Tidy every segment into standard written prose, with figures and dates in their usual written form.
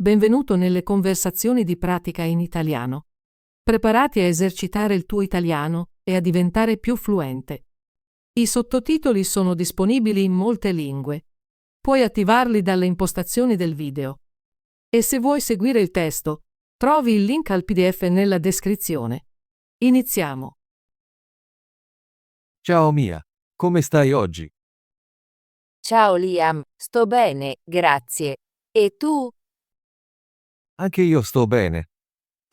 Benvenuto nelle conversazioni di pratica in italiano. Preparati a esercitare il tuo italiano e a diventare più fluente. I sottotitoli sono disponibili in molte lingue. Puoi attivarli dalle impostazioni del video. E se vuoi seguire il testo, trovi il link al PDF nella descrizione. Iniziamo. Ciao Mia, come stai oggi? Ciao Liam, sto bene, grazie. E tu? Anche io sto bene.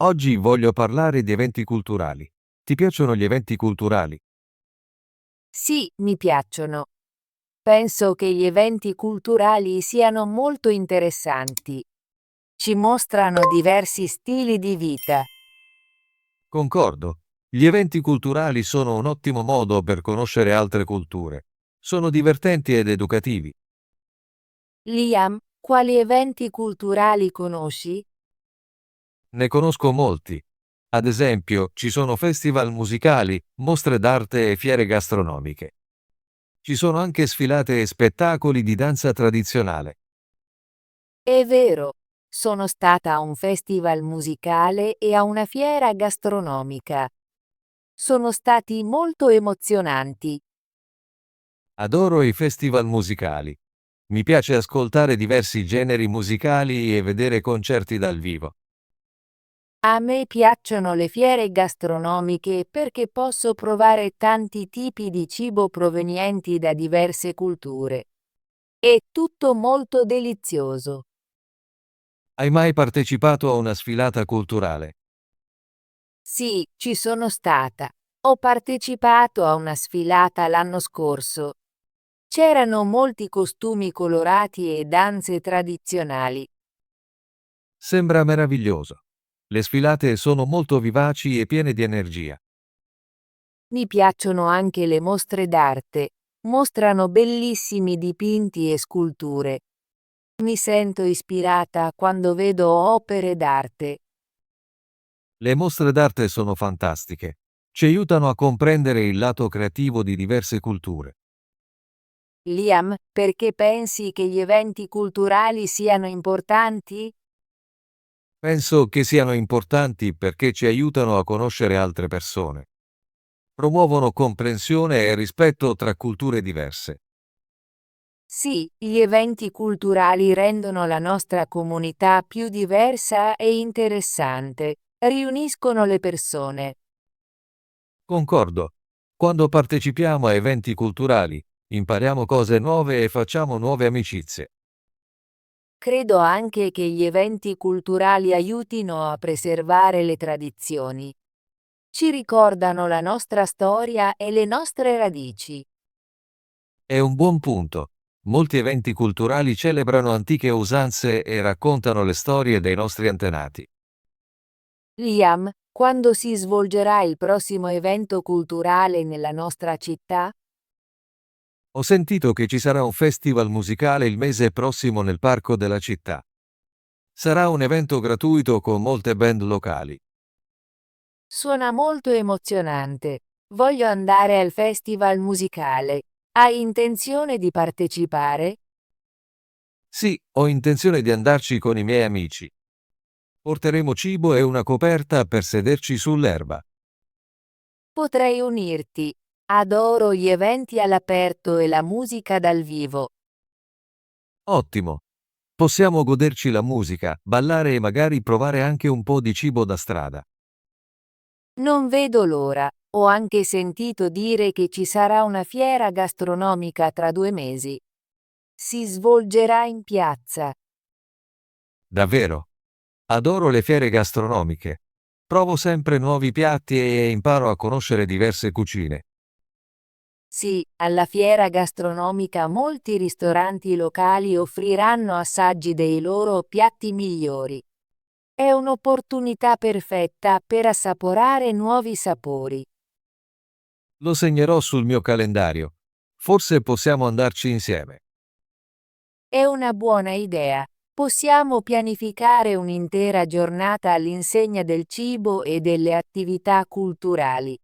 Oggi voglio parlare di eventi culturali. Ti piacciono gli eventi culturali? Sì, mi piacciono. Penso che gli eventi culturali siano molto interessanti. Ci mostrano diversi stili di vita. Concordo. Gli eventi culturali sono un ottimo modo per conoscere altre culture. Sono divertenti ed educativi. Liam, quali eventi culturali conosci? Ne conosco molti. Ad esempio, ci sono festival musicali, mostre d'arte e fiere gastronomiche. Ci sono anche sfilate e spettacoli di danza tradizionale. È vero, sono stata a un festival musicale e a una fiera gastronomica. Sono stati molto emozionanti. Adoro i festival musicali. Mi piace ascoltare diversi generi musicali e vedere concerti dal vivo. A me piacciono le fiere gastronomiche perché posso provare tanti tipi di cibo provenienti da diverse culture. È tutto molto delizioso. Hai mai partecipato a una sfilata culturale? Sì, ci sono stata. Ho partecipato a una sfilata l'anno scorso. C'erano molti costumi colorati e danze tradizionali. Sembra meraviglioso. Le sfilate sono molto vivaci e piene di energia. Mi piacciono anche le mostre d'arte. Mostrano bellissimi dipinti e sculture. Mi sento ispirata quando vedo opere d'arte. Le mostre d'arte sono fantastiche. Ci aiutano a comprendere il lato creativo di diverse culture. Liam, perché pensi che gli eventi culturali siano importanti? Penso che siano importanti perché ci aiutano a conoscere altre persone. Promuovono comprensione e rispetto tra culture diverse. Sì, gli eventi culturali rendono la nostra comunità più diversa e interessante. Riuniscono le persone. Concordo. Quando partecipiamo a eventi culturali, impariamo cose nuove e facciamo nuove amicizie. Credo anche che gli eventi culturali aiutino a preservare le tradizioni. Ci ricordano la nostra storia e le nostre radici. È un buon punto. Molti eventi culturali celebrano antiche usanze e raccontano le storie dei nostri antenati. Liam, quando si svolgerà il prossimo evento culturale nella nostra città? Ho sentito che ci sarà un festival musicale il mese prossimo nel parco della città. Sarà un evento gratuito con molte band locali. Suona molto emozionante. Voglio andare al festival musicale. Hai intenzione di partecipare? Sì, ho intenzione di andarci con i miei amici. Porteremo cibo e una coperta per sederci sull'erba. Potrei unirti. Adoro gli eventi all'aperto e la musica dal vivo. Ottimo. Possiamo goderci la musica, ballare e magari provare anche un po' di cibo da strada. Non vedo l'ora. Ho anche sentito dire che ci sarà una fiera gastronomica tra 2 mesi. Si svolgerà in piazza. Davvero? Adoro le fiere gastronomiche. Provo sempre nuovi piatti e imparo a conoscere diverse cucine. Sì, alla fiera gastronomica molti ristoranti locali offriranno assaggi dei loro piatti migliori. È un'opportunità perfetta per assaporare nuovi sapori. Lo segnerò sul mio calendario. Forse possiamo andarci insieme. È una buona idea. Possiamo pianificare un'intera giornata all'insegna del cibo e delle attività culturali.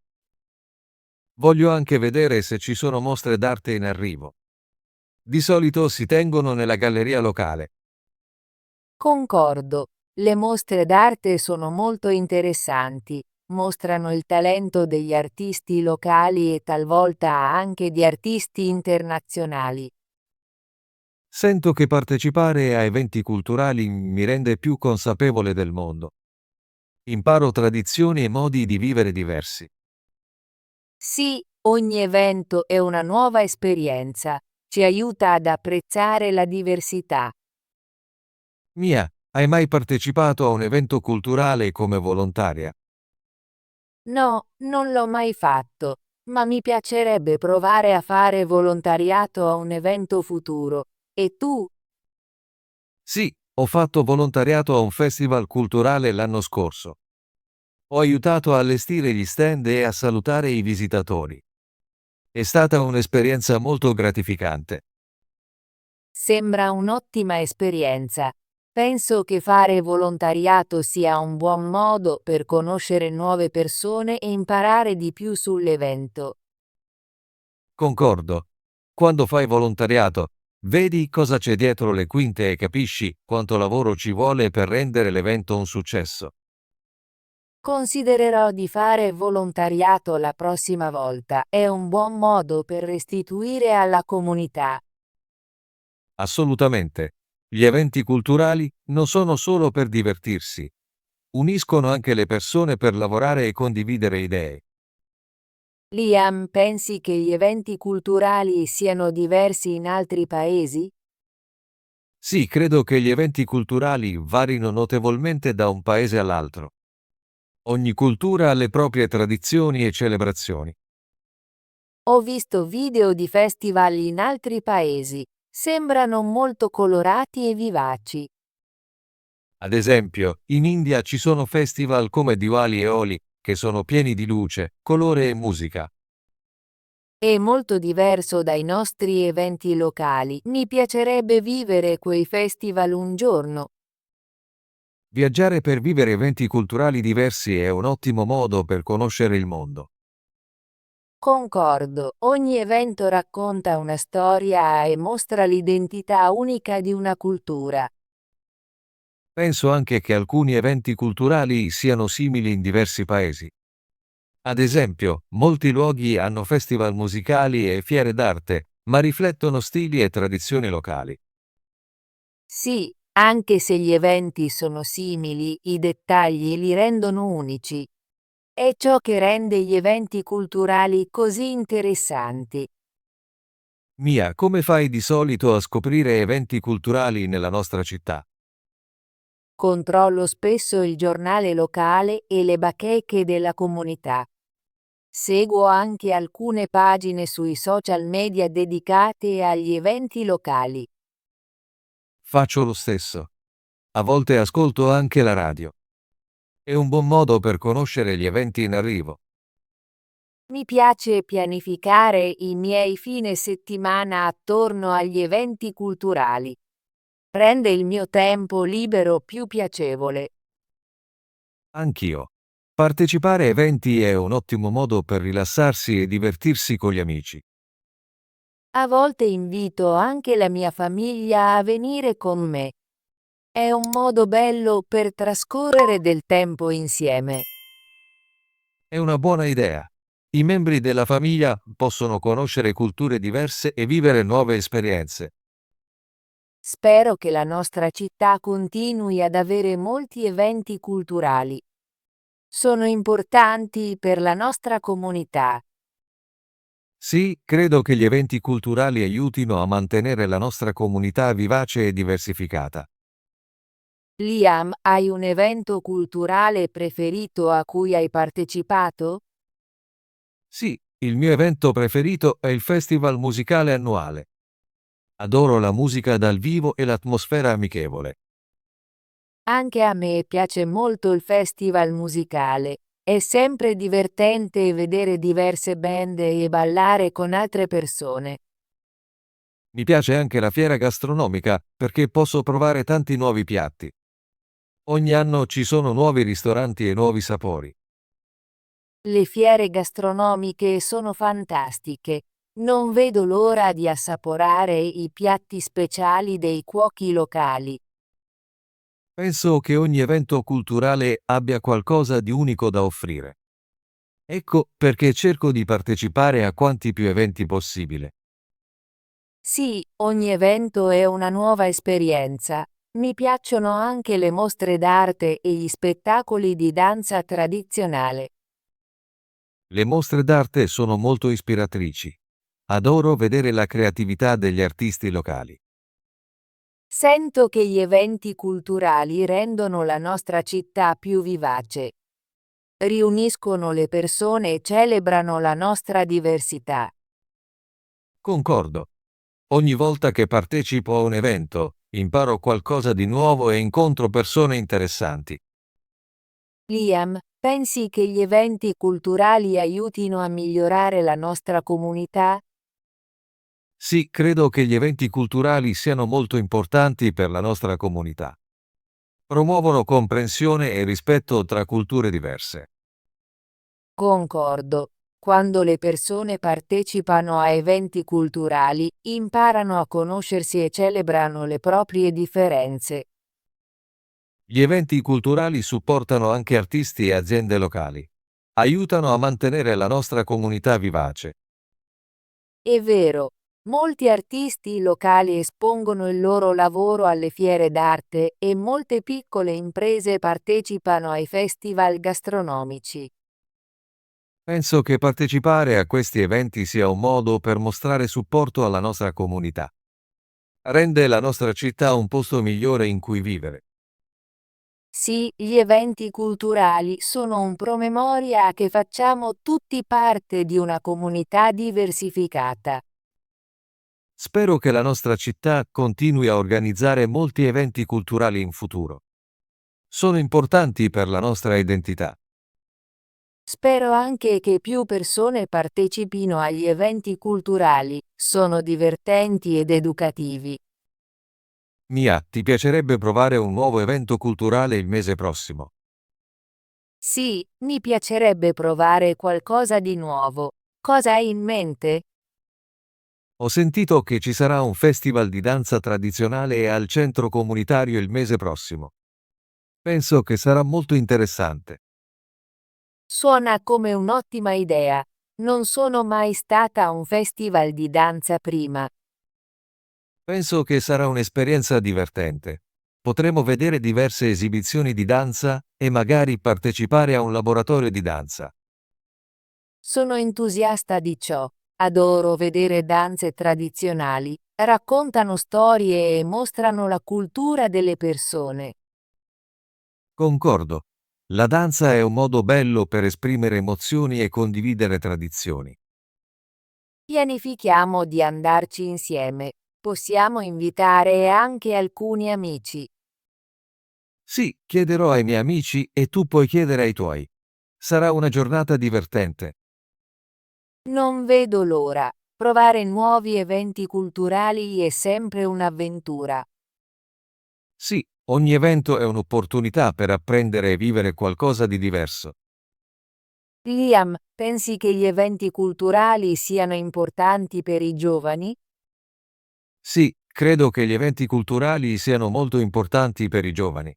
Voglio anche vedere se ci sono mostre d'arte in arrivo. Di solito si tengono nella galleria locale. Concordo. Le mostre d'arte sono molto interessanti, mostrano il talento degli artisti locali e talvolta anche di artisti internazionali. Sento che partecipare a eventi culturali mi rende più consapevole del mondo. Imparo tradizioni e modi di vivere diversi. Sì, ogni evento è una nuova esperienza, ci aiuta ad apprezzare la diversità. Mia, hai mai partecipato a un evento culturale come volontaria? No, non l'ho mai fatto, ma mi piacerebbe provare a fare volontariato a un evento futuro. E tu? Sì, ho fatto volontariato a un festival culturale l'anno scorso. Ho aiutato a allestire gli stand e a salutare i visitatori. È stata un'esperienza molto gratificante. Sembra un'ottima esperienza. Penso che fare volontariato sia un buon modo per conoscere nuove persone e imparare di più sull'evento. Concordo. Quando fai volontariato, vedi cosa c'è dietro le quinte e capisci quanto lavoro ci vuole per rendere l'evento un successo. Considererò di fare volontariato la prossima volta, è un buon modo per restituire alla comunità. Assolutamente. Gli eventi culturali non sono solo per divertirsi. Uniscono anche le persone per lavorare e condividere idee. Liam, pensi che gli eventi culturali siano diversi in altri paesi? Sì, credo che gli eventi culturali varino notevolmente da un paese all'altro. Ogni cultura ha le proprie tradizioni e celebrazioni. Ho visto video di festival in altri paesi, sembrano molto colorati e vivaci. Ad esempio, in India ci sono festival come Diwali e Holi, che sono pieni di luce, colore e musica. È molto diverso dai nostri eventi locali, mi piacerebbe vivere quei festival un giorno. Viaggiare per vivere eventi culturali diversi è un ottimo modo per conoscere il mondo. Concordo, ogni evento racconta una storia e mostra l'identità unica di una cultura. Penso anche che alcuni eventi culturali siano simili in diversi paesi. Ad esempio, molti luoghi hanno festival musicali e fiere d'arte, ma riflettono stili e tradizioni locali. Sì, anche se gli eventi sono simili, i dettagli li rendono unici. È ciò che rende gli eventi culturali così interessanti. Mia, come fai di solito a scoprire eventi culturali nella nostra città? Controllo spesso il giornale locale e le bacheche della comunità. Seguo anche alcune pagine sui social media dedicate agli eventi locali. Faccio lo stesso. A volte ascolto anche la radio. È un buon modo per conoscere gli eventi in arrivo. Mi piace pianificare i miei fine settimana attorno agli eventi culturali. Rende il mio tempo libero più piacevole. Anch'io. Partecipare a eventi è un ottimo modo per rilassarsi e divertirsi con gli amici. A volte invito anche la mia famiglia a venire con me. È un modo bello per trascorrere del tempo insieme. È una buona idea. I membri della famiglia possono conoscere culture diverse e vivere nuove esperienze. Spero che la nostra città continui ad avere molti eventi culturali. Sono importanti per la nostra comunità. Sì, credo che gli eventi culturali aiutino a mantenere la nostra comunità vivace e diversificata. Liam, hai un evento culturale preferito a cui hai partecipato? Sì, il mio evento preferito è il festival musicale annuale. Adoro la musica dal vivo e l'atmosfera amichevole. Anche a me piace molto il festival musicale. È sempre divertente vedere diverse band e ballare con altre persone. Mi piace anche la fiera gastronomica perché posso provare tanti nuovi piatti. Ogni anno ci sono nuovi ristoranti e nuovi sapori. Le fiere gastronomiche sono fantastiche. Non vedo l'ora di assaporare i piatti speciali dei cuochi locali. Penso che ogni evento culturale abbia qualcosa di unico da offrire. Ecco perché cerco di partecipare a quanti più eventi possibile. Sì, ogni evento è una nuova esperienza. Mi piacciono anche le mostre d'arte e gli spettacoli di danza tradizionale. Le mostre d'arte sono molto ispiratrici. Adoro vedere la creatività degli artisti locali. Sento che gli eventi culturali rendono la nostra città più vivace. Riuniscono le persone e celebrano la nostra diversità. Concordo. Ogni volta che partecipo a un evento, imparo qualcosa di nuovo e incontro persone interessanti. Liam, pensi che gli eventi culturali aiutino a migliorare la nostra comunità? Sì, credo che gli eventi culturali siano molto importanti per la nostra comunità. Promuovono comprensione e rispetto tra culture diverse. Concordo. Quando le persone partecipano a eventi culturali, imparano a conoscersi e celebrano le proprie differenze. Gli eventi culturali supportano anche artisti e aziende locali. Aiutano a mantenere la nostra comunità vivace. È vero, molti artisti locali espongono il loro lavoro alle fiere d'arte e molte piccole imprese partecipano ai festival gastronomici. Penso che partecipare a questi eventi sia un modo per mostrare supporto alla nostra comunità. Rende la nostra città un posto migliore in cui vivere. Sì, gli eventi culturali sono un promemoria che facciamo tutti parte di una comunità diversificata. Spero che la nostra città continui a organizzare molti eventi culturali in futuro. Sono importanti per la nostra identità. Spero anche che più persone partecipino agli eventi culturali, sono divertenti ed educativi. Mia, ti piacerebbe provare un nuovo evento culturale il mese prossimo? Sì, mi piacerebbe provare qualcosa di nuovo. Cosa hai in mente? Ho sentito che ci sarà un festival di danza tradizionale al centro comunitario il mese prossimo. Penso che sarà molto interessante. Suona come un'ottima idea. Non sono mai stata a un festival di danza prima. Penso che sarà un'esperienza divertente. Potremo vedere diverse esibizioni di danza e magari partecipare a un laboratorio di danza. Sono entusiasta di ciò. Adoro vedere danze tradizionali, raccontano storie e mostrano la cultura delle persone. Concordo. La danza è un modo bello per esprimere emozioni e condividere tradizioni. Pianifichiamo di andarci insieme. Possiamo invitare anche alcuni amici. Sì, chiederò ai miei amici e tu puoi chiedere ai tuoi. Sarà una giornata divertente. Non vedo l'ora. Provare nuovi eventi culturali è sempre un'avventura. Sì, ogni evento è un'opportunità per apprendere e vivere qualcosa di diverso. Liam, pensi che gli eventi culturali siano importanti per i giovani? Sì, credo che gli eventi culturali siano molto importanti per i giovani.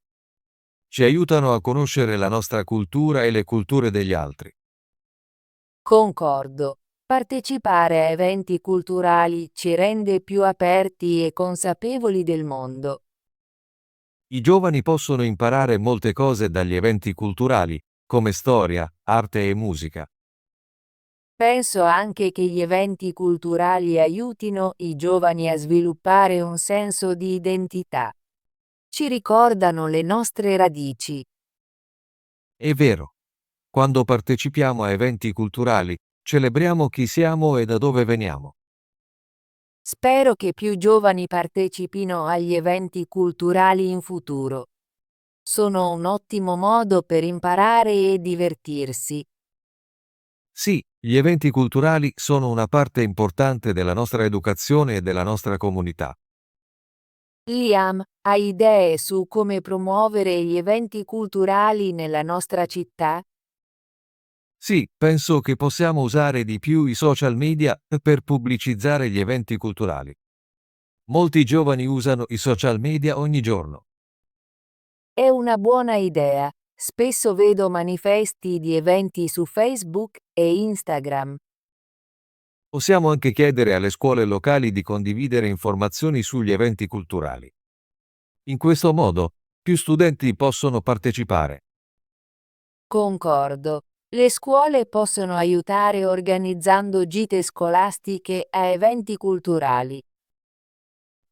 Ci aiutano a conoscere la nostra cultura e le culture degli altri. Concordo. Partecipare a eventi culturali ci rende più aperti e consapevoli del mondo. I giovani possono imparare molte cose dagli eventi culturali, come storia, arte e musica. Penso anche che gli eventi culturali aiutino i giovani a sviluppare un senso di identità. Ci ricordano le nostre radici. È vero. Quando partecipiamo a eventi culturali, celebriamo chi siamo e da dove veniamo. Spero che più giovani partecipino agli eventi culturali in futuro. Sono un ottimo modo per imparare e divertirsi. Sì, gli eventi culturali sono una parte importante della nostra educazione e della nostra comunità. Liam, hai idee su come promuovere gli eventi culturali nella nostra città? Sì, penso che possiamo usare di più i social media per pubblicizzare gli eventi culturali. Molti giovani usano i social media ogni giorno. È una buona idea. Spesso vedo manifesti di eventi su Facebook e Instagram. Possiamo anche chiedere alle scuole locali di condividere informazioni sugli eventi culturali. In questo modo, più studenti possono partecipare. Concordo. Le scuole possono aiutare organizzando gite scolastiche a eventi culturali.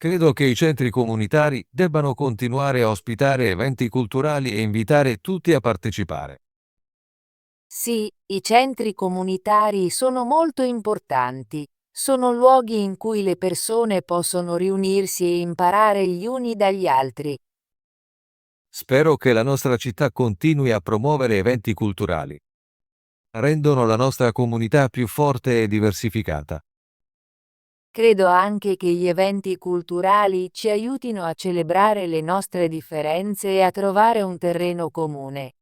Credo che i centri comunitari debbano continuare a ospitare eventi culturali e invitare tutti a partecipare. Sì, i centri comunitari sono molto importanti. Sono luoghi in cui le persone possono riunirsi e imparare gli uni dagli altri. Spero che la nostra città continui a promuovere eventi culturali. Rendono la nostra comunità più forte e diversificata. Credo anche che gli eventi culturali ci aiutino a celebrare le nostre differenze e a trovare un terreno comune.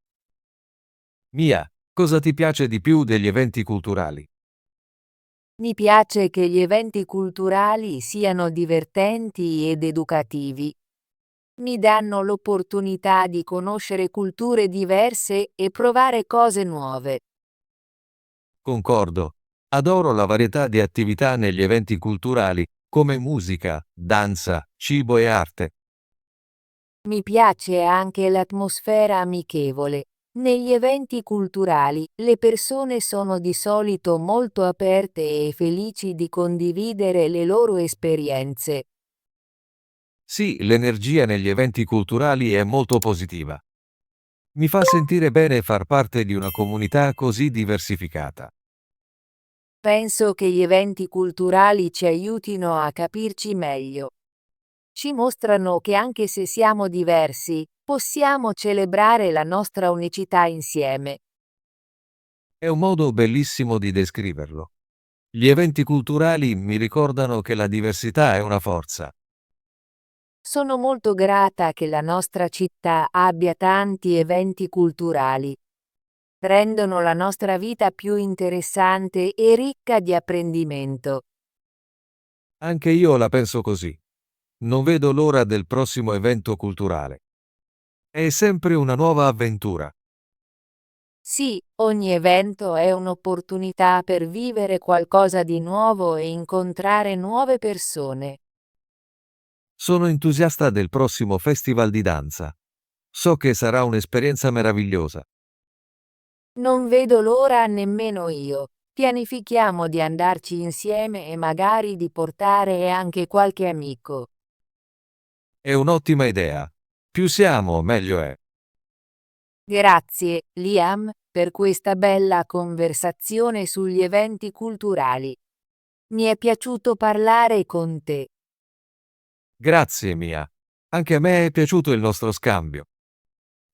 Mia, cosa ti piace di più degli eventi culturali? Mi piace che gli eventi culturali siano divertenti ed educativi. Mi danno l'opportunità di conoscere culture diverse e provare cose nuove. Concordo. Adoro la varietà di attività negli eventi culturali, come musica, danza, cibo e arte. Mi piace anche l'atmosfera amichevole. Negli eventi culturali, le persone sono di solito molto aperte e felici di condividere le loro esperienze. Sì, l'energia negli eventi culturali è molto positiva. Mi fa sentire bene far parte di una comunità così diversificata. Penso che gli eventi culturali ci aiutino a capirci meglio. Ci mostrano che anche se siamo diversi, possiamo celebrare la nostra unicità insieme. È un modo bellissimo di descriverlo. Gli eventi culturali mi ricordano che la diversità è una forza. Sono molto grata che la nostra città abbia tanti eventi culturali. Rendono la nostra vita più interessante e ricca di apprendimento. Anche io la penso così. Non vedo l'ora del prossimo evento culturale. È sempre una nuova avventura. Sì, ogni evento è un'opportunità per vivere qualcosa di nuovo e incontrare nuove persone. Sono entusiasta del prossimo festival di danza. So che sarà un'esperienza meravigliosa. Non vedo l'ora nemmeno io. Pianifichiamo di andarci insieme e magari di portare anche qualche amico. È un'ottima idea. Più siamo, meglio è. Grazie, Liam, per questa bella conversazione sugli eventi culturali. Mi è piaciuto parlare con te. Grazie, Mia. Anche a me è piaciuto il nostro scambio.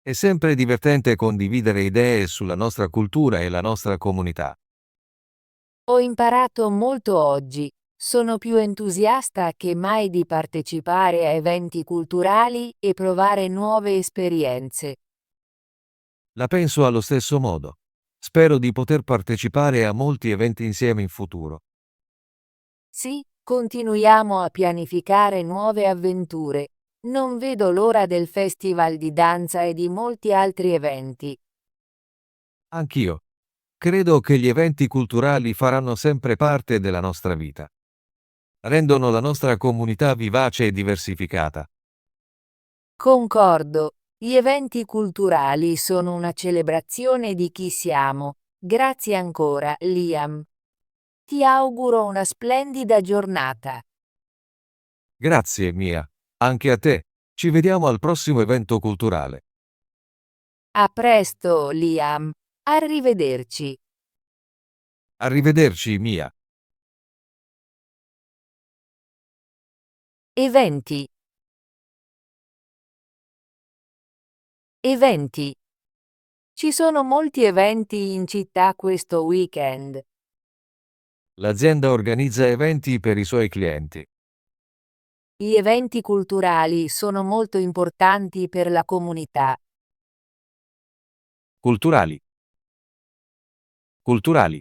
È sempre divertente condividere idee sulla nostra cultura e la nostra comunità. Ho imparato molto oggi. Sono più entusiasta che mai di partecipare a eventi culturali e provare nuove esperienze. La penso allo stesso modo. Spero di poter partecipare a molti eventi insieme in futuro. Sì, continuiamo a pianificare nuove avventure. Non vedo l'ora del festival di danza e di molti altri eventi. Anch'io. Credo che gli eventi culturali faranno sempre parte della nostra vita. Rendono la nostra comunità vivace e diversificata. Concordo. Gli eventi culturali sono una celebrazione di chi siamo. Grazie ancora, Liam. Ti auguro una splendida giornata. Grazie, Mia. Anche a te. Ci vediamo al prossimo evento culturale. A presto, Liam. Arrivederci. Arrivederci, Mia. Eventi. Eventi. Ci sono molti eventi in città questo weekend. L'azienda organizza eventi per i suoi clienti. Gli eventi culturali sono molto importanti per la comunità. Culturali. Culturali.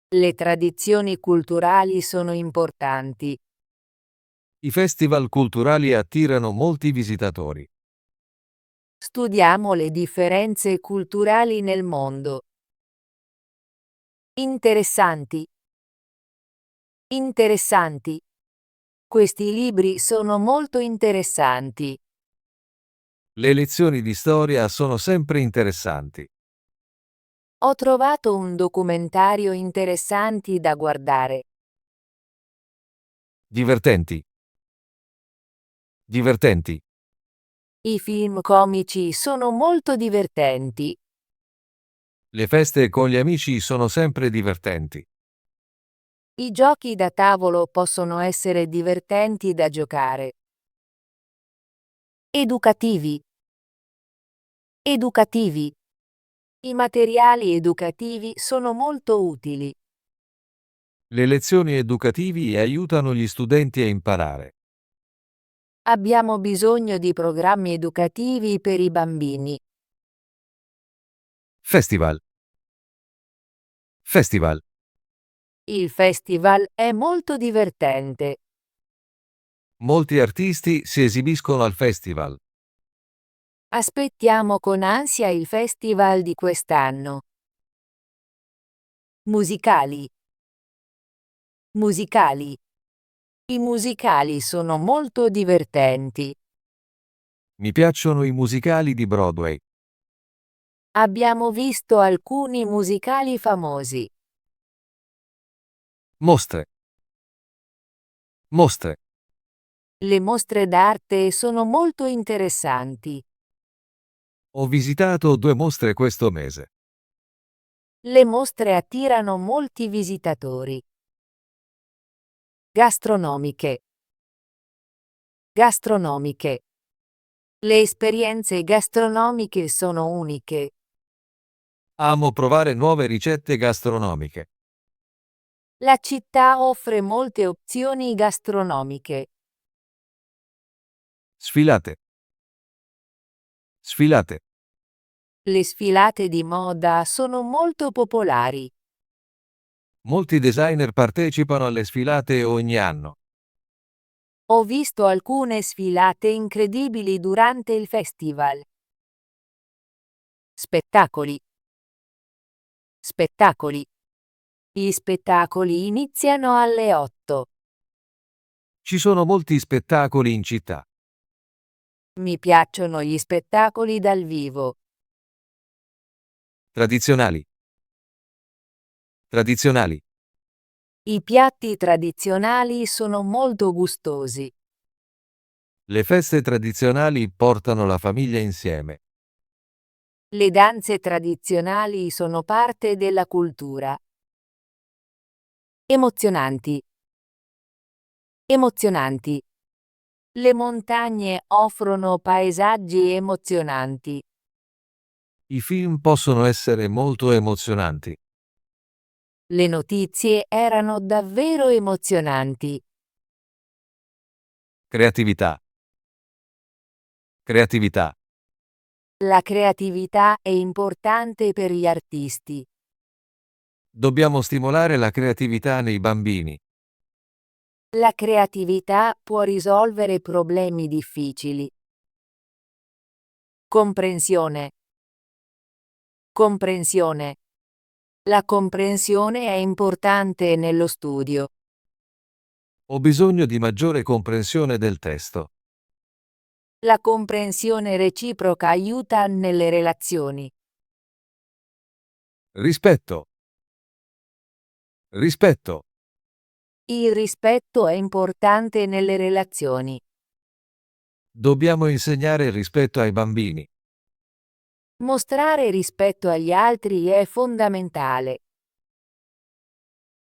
Le tradizioni culturali sono importanti. I festival culturali attirano molti visitatori. Studiamo le differenze culturali nel mondo. Interessanti. Interessanti. Questi libri sono molto interessanti. Le lezioni di storia sono sempre interessanti. Ho trovato un documentario interessanti da guardare. Divertenti. Divertenti. I film comici sono molto divertenti. Le feste con gli amici sono sempre divertenti. I giochi da tavolo possono essere divertenti da giocare. Educativi. Educativi. I materiali educativi sono molto utili. Le lezioni educativi aiutano gli studenti a imparare. Abbiamo bisogno di programmi educativi per i bambini. Festival. Festival. Il festival è molto divertente. Molti artisti si esibiscono al festival. Aspettiamo con ansia il festival di quest'anno. Musicali. Musicali. I musicali sono molto divertenti. Mi piacciono i musicali di Broadway. Abbiamo visto alcuni musicali famosi. Mostre. Mostre. Le mostre d'arte sono molto interessanti. Ho visitato 2 mostre questo mese. Le mostre attirano molti visitatori. Gastronomiche. Gastronomiche. Le esperienze gastronomiche sono uniche. Amo provare nuove ricette gastronomiche. La città offre molte opzioni gastronomiche. Sfilate. Sfilate. Le sfilate di moda sono molto popolari. Molti designer partecipano alle sfilate ogni anno. Ho visto alcune sfilate incredibili durante il festival. Spettacoli. Spettacoli. Gli spettacoli iniziano alle 8. Ci sono molti spettacoli in città. Mi piacciono gli spettacoli dal vivo. Tradizionali. Tradizionali. I piatti tradizionali sono molto gustosi. Le feste tradizionali portano la famiglia insieme. Le danze tradizionali sono parte della cultura. Emozionanti. Emozionanti. Le montagne offrono paesaggi emozionanti. I film possono essere molto emozionanti. Le notizie erano davvero emozionanti. Creatività. Creatività. La creatività è importante per gli artisti. Dobbiamo stimolare la creatività nei bambini. La creatività può risolvere problemi difficili. Comprensione. Comprensione. La comprensione è importante nello studio. Ho bisogno di maggiore comprensione del testo. La comprensione reciproca aiuta nelle relazioni. Rispetto. Rispetto. Il rispetto è importante nelle relazioni. Dobbiamo insegnare il rispetto ai bambini. Mostrare rispetto agli altri è fondamentale.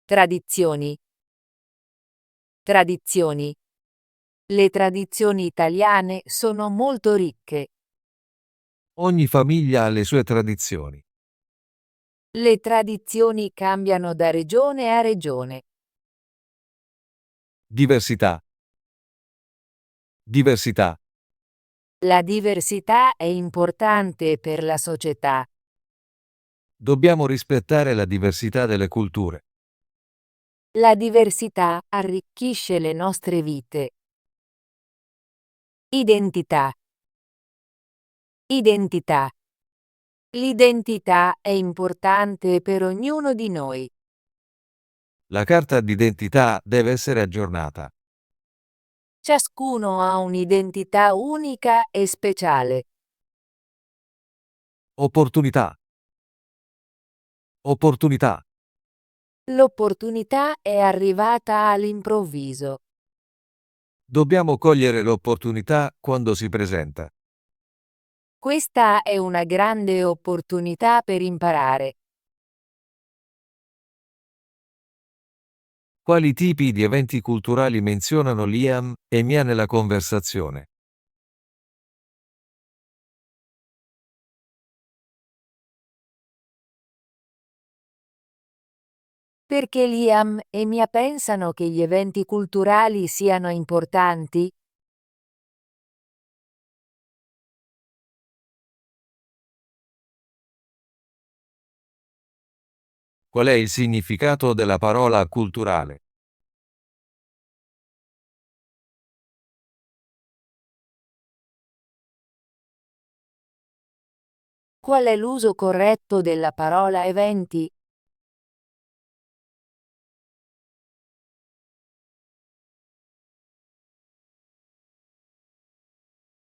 Tradizioni. Tradizioni. Le tradizioni italiane sono molto ricche. Ogni famiglia ha le sue tradizioni. Le tradizioni cambiano da regione a regione. Diversità. Diversità. La diversità è importante per la società. Dobbiamo rispettare la diversità delle culture. La diversità arricchisce le nostre vite. Identità. Identità. L'identità è importante per ognuno di noi. La carta d'identità deve essere aggiornata. Ciascuno ha un'identità unica e speciale. Opportunità. Opportunità. L'opportunità è arrivata all'improvviso. Dobbiamo cogliere l'opportunità quando si presenta. Questa è una grande opportunità per imparare. Quali tipi di eventi culturali menzionano Liam e Mia nella conversazione? Perché Liam e Mia pensano che gli eventi culturali siano importanti? Qual è il significato della parola culturale? Qual è l'uso corretto della parola eventi?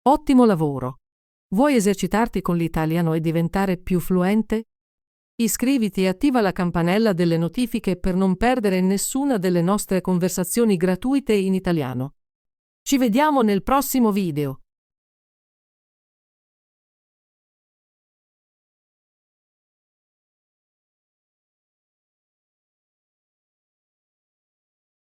Ottimo lavoro! Vuoi esercitarti con l'italiano e diventare più fluente? Iscriviti e attiva la campanella delle notifiche per non perdere nessuna delle nostre conversazioni gratuite in italiano. Ci vediamo nel prossimo video!